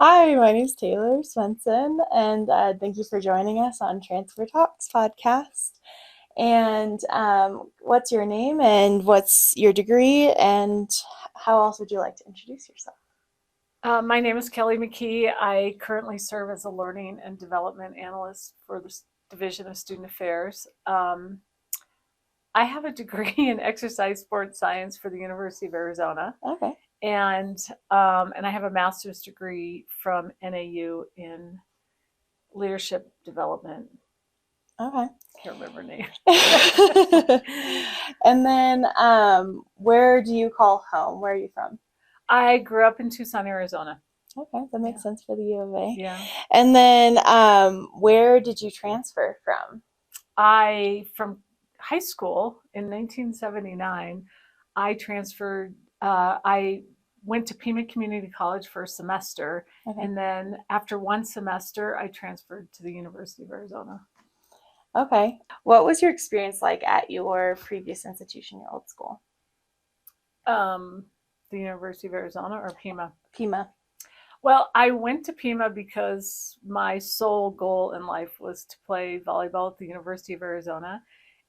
Hi, my name is Taylor Swenson, and thank you for joining us on Transfer Talks podcast. And what's your name and what's your degree, and how else would you like to introduce yourself? My name is Kelley McKee. I currently serve as a Learning and Development Analyst for the Division of Student Affairs. I have a degree in Exercise Sports Science for the University of Arizona, Okay. and I have a master's degree from NAU in Leadership Development. Okay. Can't remember name. And then where do you call home? Where are you from? I grew up in Tucson, Arizona. Okay, that makes sense for the U of A. Yeah. And then where did you transfer from? From high school in 1979, I transferred. I went to Pima Community College for a semester, Okay. and then after one semester, I transferred to the University of Arizona. Okay. What was your experience like at your previous institution, your old school? The University of Arizona or Pima? Pima. Well, I went to Pima because my sole goal in life was to play volleyball at the University of Arizona.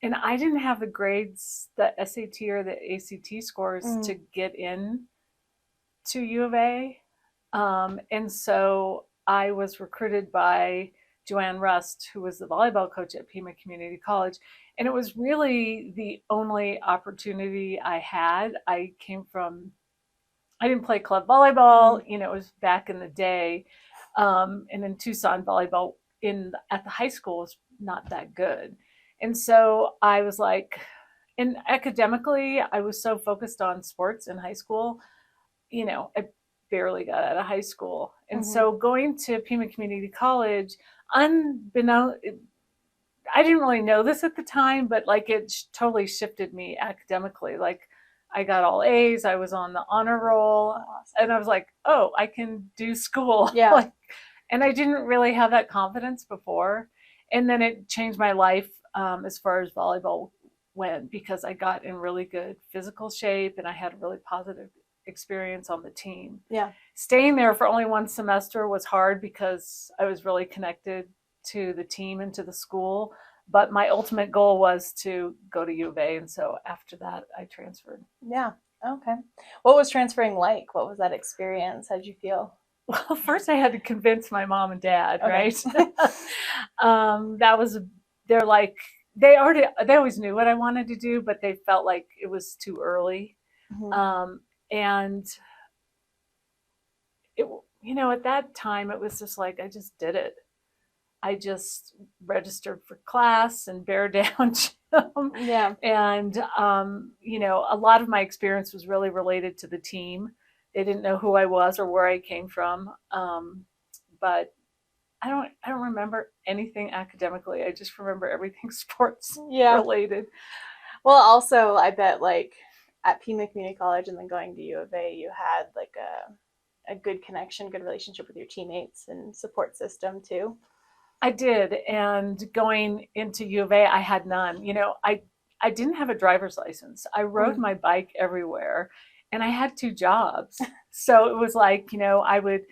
And I didn't have the grades, the SAT or the ACT scores to get in to U of A. And so I was recruited by Joanne Rust, who was the volleyball coach at Pima Community College. And it was really the only opportunity I had. I didn't play club volleyball, it was back in the day. And in Tucson, volleyball at the high school was not that good. And so I was like, and academically, I was so focused on sports in high school, I barely got out of high school. And so going to Pima Community College, unbeknownst, I didn't really know this at the time, but like it totally shifted me academically. Like I got all A's, I was on the honor roll, and I was like, oh, I can do school. Yeah. And I didn't really have that confidence before. And then it changed my life as far as volleyball went because I got in really good physical shape and I had a really positive experience on the team. Yeah. Staying there for only one semester was hard because I was really connected to the team and to the school. But my ultimate goal was to go to U of A. And so after that, I transferred. Yeah. Okay. What was transferring like? What was that experience? How did you feel? Well, first I had to convince my mom and dad, right? They're like, they always knew what I wanted to do, but they felt like it was too early. And it, at that time it was just like, I just did it. I just registered for class and bear down. Yeah. And, a lot of my experience was really related to the team. They didn't know who I was or where I came from. But I don't remember anything academically. I just remember everything sports related. Well, also I bet like at Pima Community College and then going to U of A, you had like a good connection, good relationship with your teammates and support system too. I did. And going into U of A, I had none. I didn't have a driver's license. I rode my bike everywhere and I had 2 jobs. So it was like, I would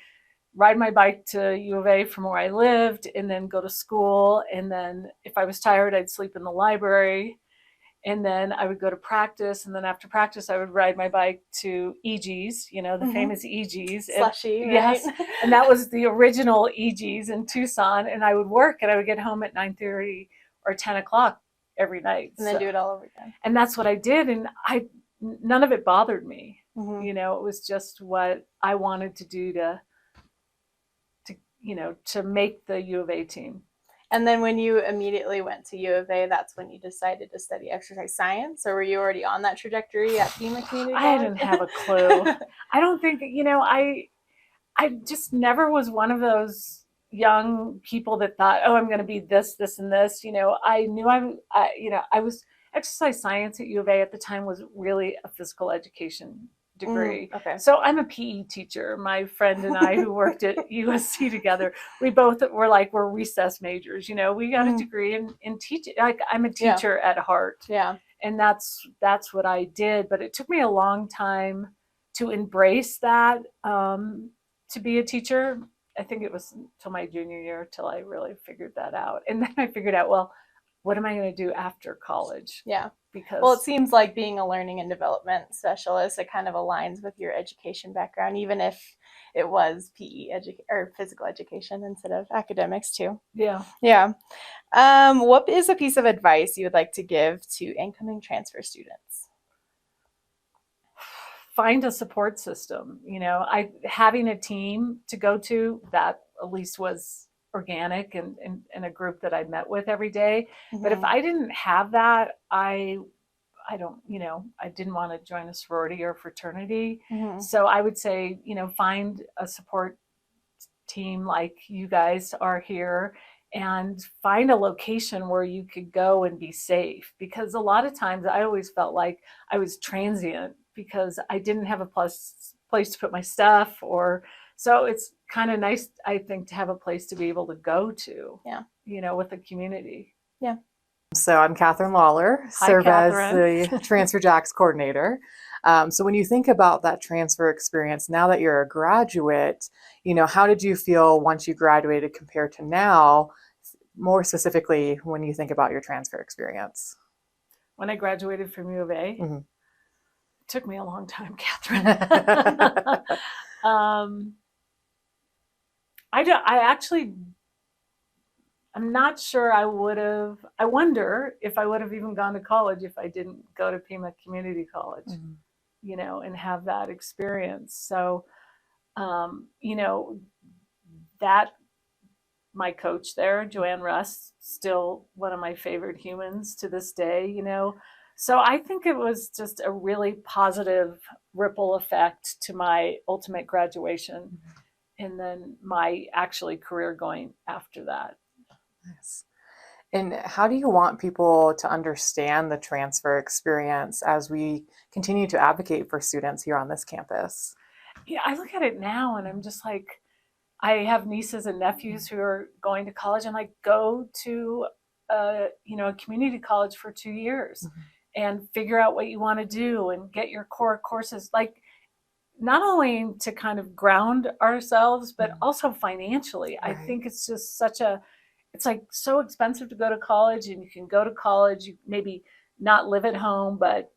ride my bike to U of A from where I lived and then go to school. And then if I was tired, I'd sleep in the library. And then I would go to practice. And then after practice, I would ride my bike to EG's, the famous EG's. Slushy, right? Yes. And that was the original EG's in Tucson. And I would work and I would get home at 9:30 or 10 o'clock every night. And then do it all over again. And that's what I did. And none of it bothered me. It was just what I wanted to do to make the U of A team. And then when you immediately went to U of A, that's when you decided to study exercise science, or were you already on that trajectory at Pima Community College? I didn't have a clue. I don't think, I just never was one of those young people that thought, oh, I'm going to be this, this, and this. I knew I was exercise science at U of A at the time was really a physical education degree. Okay. So I'm a PE teacher. My friend and I who worked at USC together, we both we're recess majors. We got a degree in teaching. Like I'm a teacher at heart. Yeah. And that's what I did. But it took me a long time to embrace that, to be a teacher. I think it was till my junior year till I really figured that out. And then I figured out, well, what am I going to do after college? Yeah. Because well, it seems like being a learning and development specialist, it kind of aligns with your education background, even if it was or physical education instead of academics too. Yeah. Yeah. What is a piece of advice you would like to give to incoming transfer students? Find a support system. Having a team to go to that at least was organic and a group that I met with every day. Mm-hmm. But if I didn't have that, I didn't want to join a sorority or fraternity. Mm-hmm. So I would say, find a support team like you guys are here, and find a location where you could go and be safe. Because a lot of times I always felt like I was transient because I didn't have a place to put my stuff, so it's kind of nice, I think, to have a place to be able to go to. Yeah. With a community. Yeah. So I'm Katherine Lawlor, serve as the Transfer Jacks coordinator. So when you think about that transfer experience, now that you're a graduate, how did you feel once you graduated compared to now, more specifically when you think about your transfer experience? When I graduated from U of A, mm-hmm. It took me a long time, Katherine. I'm not sure I wonder if I would have even gone to college if I didn't go to Pima Community College, mm-hmm. And have that experience. So, that my coach there, Joanne Russ, still one of my favorite humans to this day, So I think it was just a really positive ripple effect to my ultimate graduation, mm-hmm. and then my career going after that. Yes. And how do you want people to understand the transfer experience as we continue to advocate for students here on this campus? Yeah, I look at it now and I'm just like, I have nieces and nephews who are going to college. I'm like, go to a community college for 2 years, mm-hmm. and figure out what you want to do and get your core courses. Like, not only to kind of ground ourselves, but mm-hmm. also financially. Right. I think it's just it's like so expensive to go to college, and you can go to college, you maybe not live at home, but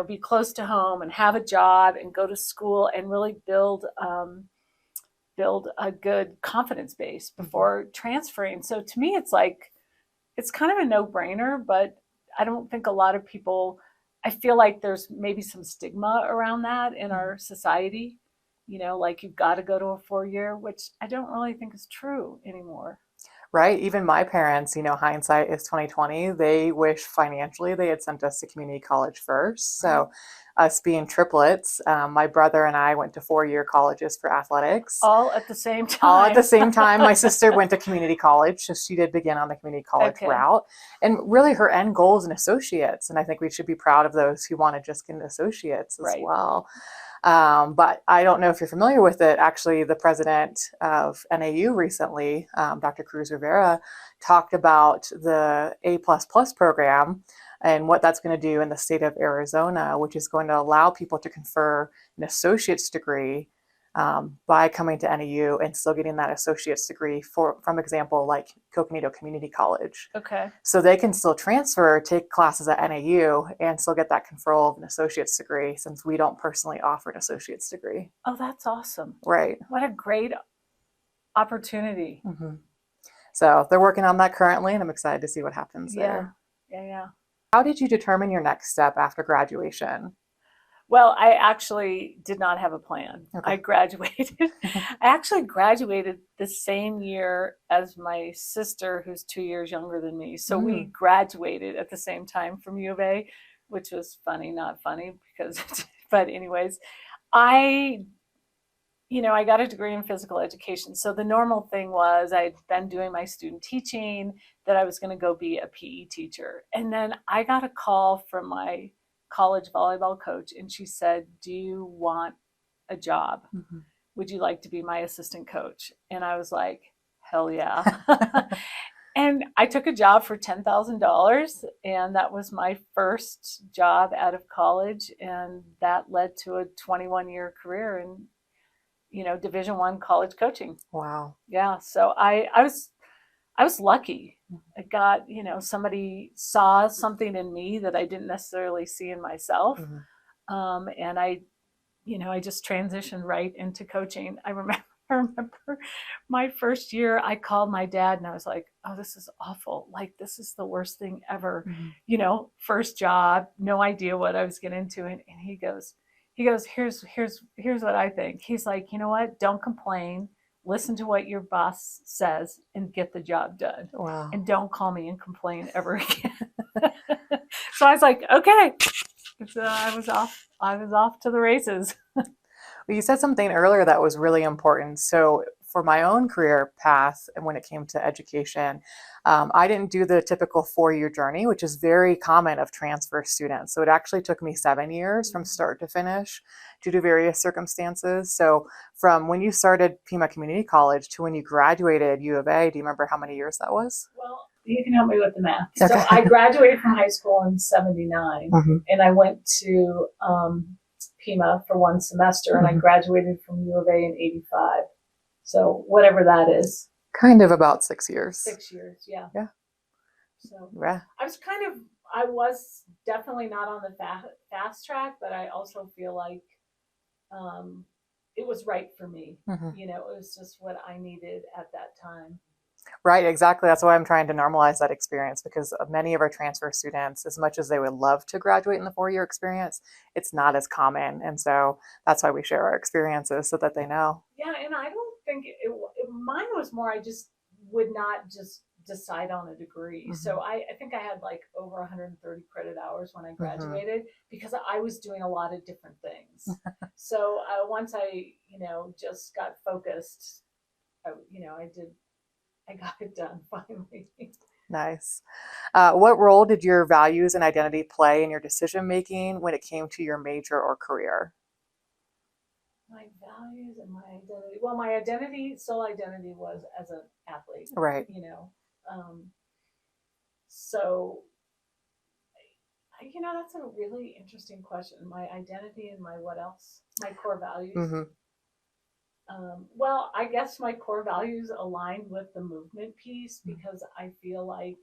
be close to home and have a job and go to school and really build a good confidence base before mm-hmm. transferring. So to me, it's kind of a no-brainer, but I don't think a lot of people, I feel like there's maybe some stigma around that in mm-hmm. our society, like you've got to go to a 4-year, which I don't really think is true anymore. Right. Even my parents, hindsight is 2020. They wish financially they had sent us to community college first. So us being triplets, my brother and I went to 4-year colleges for athletics. All at the same time. All at the same time. My sister went to community college, so she did begin on the community college route. And really her end goal is an associate's. And I think we should be proud of those who want to just get an associate's as well. But I don't know if you're familiar with it. Actually, the president of NAU recently, Dr. Cruz Rivera, talked about the A++ program and what that's going to do in the state of Arizona, which is going to allow people to confer an associate's degree by coming to NAU and still getting that associate's degree from example, like Coconino Community College. Okay. So they can still transfer, take classes at NAU and still get that conferral of an associate's degree, since we don't personally offer an associate's degree. Oh, that's awesome. Right. What a great opportunity. Mm-hmm. So they're working on that currently, and I'm excited to see what happens there. Yeah. How did you determine your next step after graduation? Well, I actually did not have a plan. Okay. I graduated. I actually graduated the same year as my sister, who's 2 years younger than me. So we graduated at the same time from U of A, which was funny, not funny, but anyways, I got a degree in physical education. So the normal thing was I'd been doing my student teaching, that I was going to go be a PE teacher. And then I got a call from my college volleyball coach, and she said, "Do you want a job? Mm-hmm. Would you like to be my assistant coach?" And I was like, hell yeah. And I took a job for $10,000, and that was my first job out of college, and that led to a 21-year career. And Division I college coaching. Wow. Yeah. So I was lucky. I got, somebody saw something in me that I didn't necessarily see in myself. And I just transitioned right into coaching. I remember my first year, I called my dad and I was like, oh, this is awful. Like, this is the worst thing ever. First job, no idea what I was getting into. And he goes, here's what I think. He's like, you know what? Don't complain. Listen to what your boss says and get the job done. Wow. And don't call me and complain ever again. So I was like, okay. So I was off to the races. Well, you said something earlier that was really important. So for my own career path, and when it came to education, I didn't do the typical 4-year journey, which is very common of transfer students. So it actually took me 7 years from start to finish due to various circumstances. So from when you started Pima Community College to when you graduated U of A, do you remember how many years that was? Well, you can help me with the math. Okay. So I graduated from high school in 79, and I went to Pima for 1 semester, and I graduated from U of A in 85. So whatever that is. Kind of about 6 years. 6 years, yeah. Yeah. So yeah. I was definitely not on the fast track, but I also feel like it was right for me. It was just what I needed at that time. Right, exactly. That's why I'm trying to normalize that experience, because many of our transfer students, as much as they would love to graduate in the 4-year experience, it's not as common. And so that's why we share our experiences so that they know. Yeah, and I don't think mine was more, I just would not just decide on a degree. So I think I had like over 130 credit hours when I graduated because I was doing a lot of different things. So once I, just got focused, I got it done finally. Nice. What role did your values and identity play in your decision making when it came to your major or career? My values and my identity. Well, my sole identity was as an athlete. Right. So, that's a really interesting question. My identity and my what else? My core values. Well, I guess my core values align with the movement piece because I feel like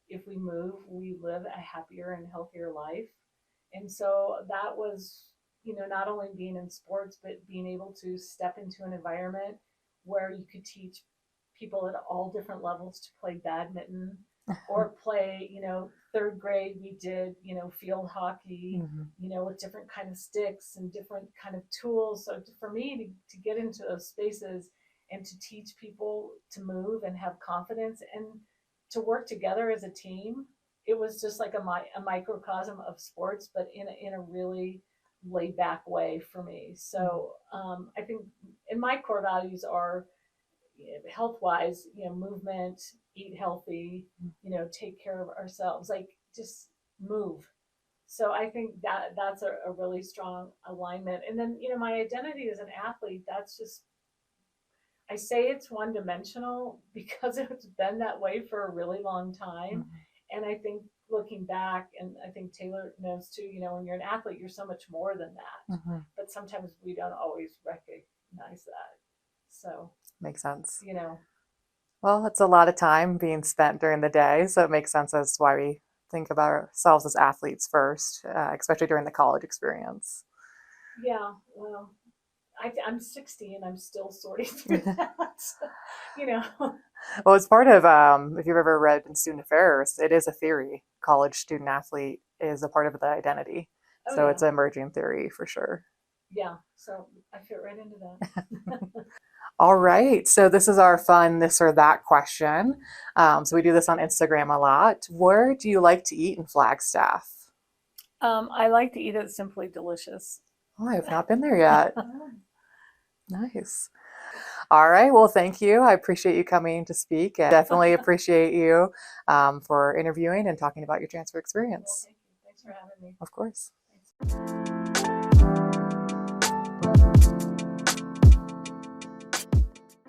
if we move, we live a happier and healthier life. And so that was, not only being in sports, but being able to step into an environment where you could teach people at all different levels to play badminton or play, 3rd grade, we did, field hockey, with different kind of sticks and different kind of tools. So for me to get into those spaces and to teach people to move and have confidence and to work together as a team, it was just like a microcosm of sports, but in a really laid back way for me. So I think, and my core values are health-wise, movement, eat healthy, take care of ourselves, like just move. So I think that's a really strong alignment. And then, my identity as an athlete, that's just, I say it's one-dimensional because it's been that way for a really long time. And I think looking back, and I think Taylor knows too, when you're an athlete, you're so much more than that. But sometimes we don't always recognize that. So makes sense. Well, it's a lot of time being spent during the day, so it makes sense as to why we think about ourselves as athletes first, especially during the college experience. Yeah, well, I'm 60 and I'm still sorting through that. Well, it's part of, if you've ever read in Student Affairs, it is a theory. College student athlete is a part of the identity. So it's an emerging theory for sure. Yeah, so I fit right into that. All right. So this is our fun this or that question. So we do this on Instagram a lot. Where do you like to eat in Flagstaff? I like to eat at Simply Delicious. Oh, I have not been there yet. Nice. All right. Well, thank you. I appreciate you coming to speak, and definitely appreciate you for interviewing and talking about your transfer experience. Well, thank you. Thanks for having me. Of course. Thanks.